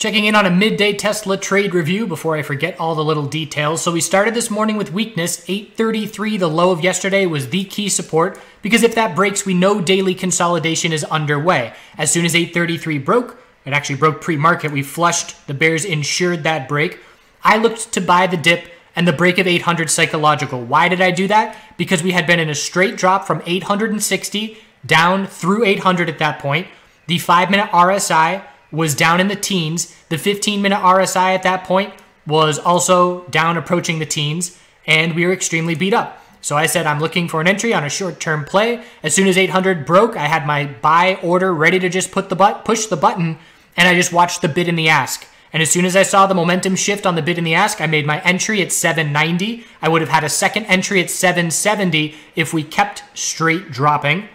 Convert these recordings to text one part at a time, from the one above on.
Checking in on a midday Tesla trade review before I forget all the little details. So we started this morning with weakness. 833, the low of yesterday, was the key support because if that breaks, we know daily consolidation is underway. As soon as 833 broke, it actually broke pre-market. We flushed. The bears ensured that break. I looked to buy the dip and the break of 800 psychological. Why did I do that? Because we had been in a straight drop from 860 down through 800 at that point. The 5-minute RSI was down in the teens. The 15-minute RSI at that point was also down approaching the teens, and we were extremely beat up. So I said I'm looking for an entry on a short-term play. As soon as 800 broke, I had my buy order ready to just push the button, and I just watched the bid and the ask. And as soon as I saw the momentum shift on the bid and the ask, I made my entry at 790. I would have had a second entry at 770 if we kept straight dropping.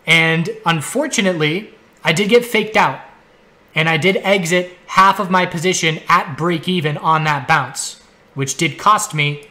And unfortunately, I did get faked out. And I did exit half of my position at break even on that bounce, which did cost me.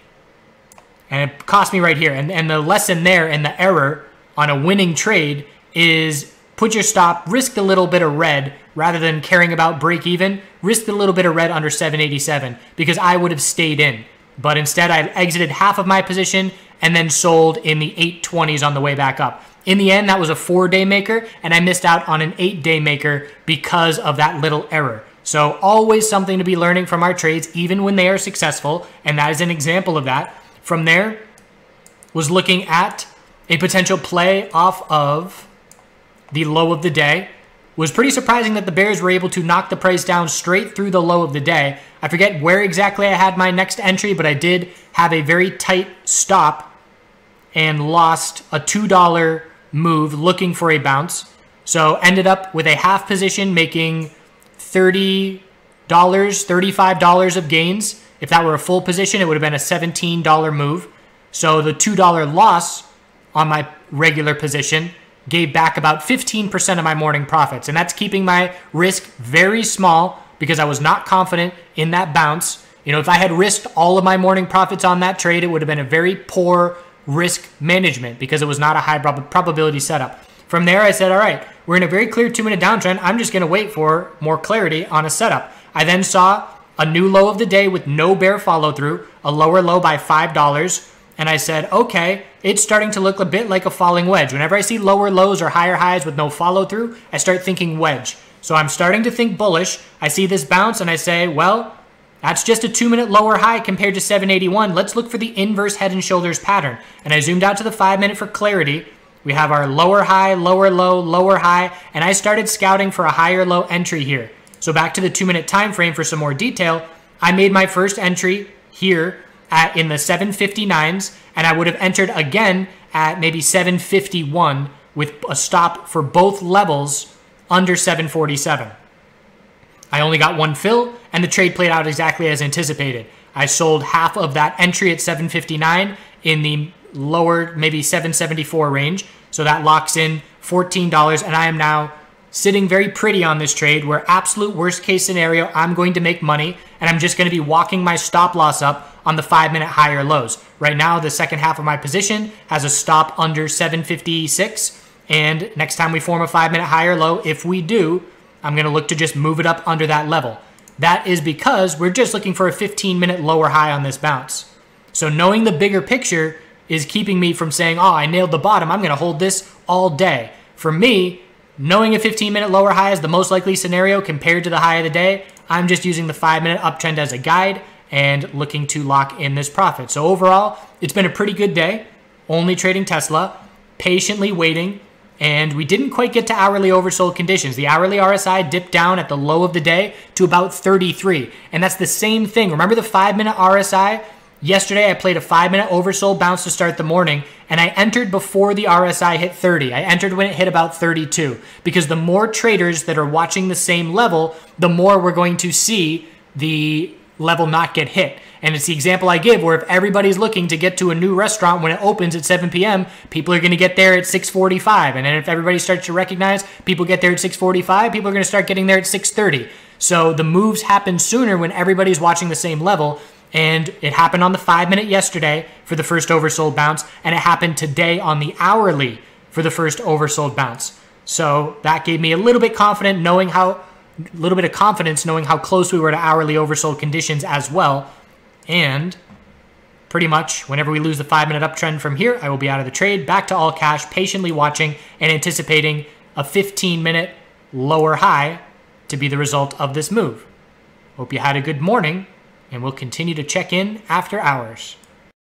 And it cost me right here. And the lesson there and the error on a winning trade is put your stop, risk a little bit of red rather than caring about break even. Risk a little bit of red under 787 because I would have stayed in. But instead, I exited half of my position and then sold in the 820s on the way back up. In the end, that was a 4-day maker, and I missed out on an 8-day maker because of that little error. So always something to be learning from our trades, even when they are successful, and that is an example of that. From there, was looking at a potential play off of the low of the day. Was pretty surprising that the bears were able to knock the price down straight through the low of the day. I forget where exactly I had my next entry, but I did have a very tight stop and lost a $2 move looking for a bounce. So ended up with a half position making $30, $35 of gains. If that were a full position, it would have been a $17 move. So the $2 loss on my regular position gave back about 15% of my morning profits. And that's keeping my risk very small because I was not confident in that bounce. You know, if I had risked all of my morning profits on that trade, it would have been a very poor risk management because it was not a high probability setup. From there, I said, all right, we're in a very clear 2-minute downtrend. I'm just going to wait for more clarity on a setup. I then saw a new low of the day with no bear follow through, a lower low by $5. And I said, okay, it's starting to look a bit like a falling wedge. Whenever I see lower lows or higher highs with no follow through, I start thinking wedge. So I'm starting to think bullish. I see this bounce and I say, well, that's just a 2-minute lower high compared to 781. Let's look for the inverse head and shoulders pattern. And I zoomed out to the 5-minute for clarity. We have our lower high, lower low, lower high, and I started scouting for a higher low entry here. So back to the 2-minute time frame for some more detail. I made my first entry here in the 759s, and I would have entered again at maybe 751 with a stop for both levels under 747. I only got one fill, and the trade played out exactly as anticipated. I sold half of that entry at 759 in the lower, maybe 774 range. So that locks in $14, and I am now sitting very pretty on this trade where absolute worst case scenario, I'm going to make money, and I'm just going to be walking my stop loss up on the 5-minute higher lows. Right now, the second half of my position has a stop under 756, and next time we form a 5-minute higher low, if we do, I'm going to look to just move it up under that level. That is because we're just looking for a 15-minute lower high on this bounce. So knowing the bigger picture is keeping me from saying, oh, I nailed the bottom, I'm going to hold this all day. For me, knowing a 15-minute lower high is the most likely scenario compared to the high of the day, I'm just using the 5-minute uptrend as a guide and looking to lock in this profit. So overall, it's been a pretty good day, only trading Tesla, patiently waiting, and we didn't quite get to hourly oversold conditions. The hourly RSI dipped down at the low of the day to about 33, and that's the same thing. Remember the 5-minute RSI? Yesterday, I played a 5-minute oversold bounce to start the morning, and I entered before the RSI hit 30. I entered when it hit about 32, because the more traders that are watching the same level, the more we're going to see the level not get hit. And it's the example I give where if everybody's looking to get to a new restaurant when it opens at 7 p.m., people are going to get there at 6:45. And then if everybody starts to recognize people get there at 6:45, people are going to start getting there at 6:30. So the moves happen sooner when everybody's watching the same level. And it happened on the 5-minute yesterday for the first oversold bounce, and it happened today on the hourly for the first oversold bounce. So that gave me a little bit confident knowing how little bit of confidence knowing how close we were to hourly oversold conditions as well. And pretty much whenever we lose the 5-minute uptrend from here, I will be out of the trade, back to all cash, patiently watching and anticipating a 15-minute lower high to be the result of this move. Hope you had a good morning, and we'll continue to check in after hours.